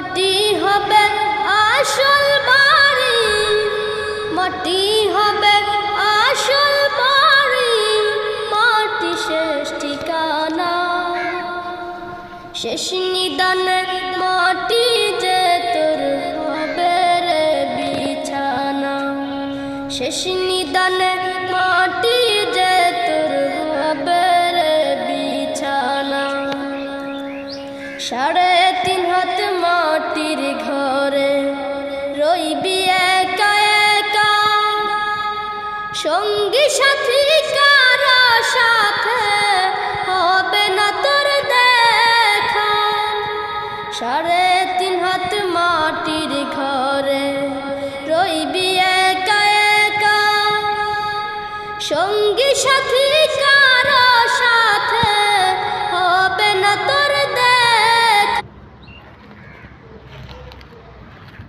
মাটি হবে আসল বাড়ি, মাটি হবে আসল বাড়ি, মাটি শেষ ঠিকানা। শেষ নিদানে মাটি যে তোর হবে রে বিছানা, শেষ নিদানে মাটি যে তোর হবে রে বিছানা। 3.5 হাত মাটির ঘরে রইবি একা একা, সঙ্গী সাথী কারো সাথে হবে না তোর দেখা। 3.5 হাত মাটির ঘরে রইবি একা একা, সঙ্গী সাথী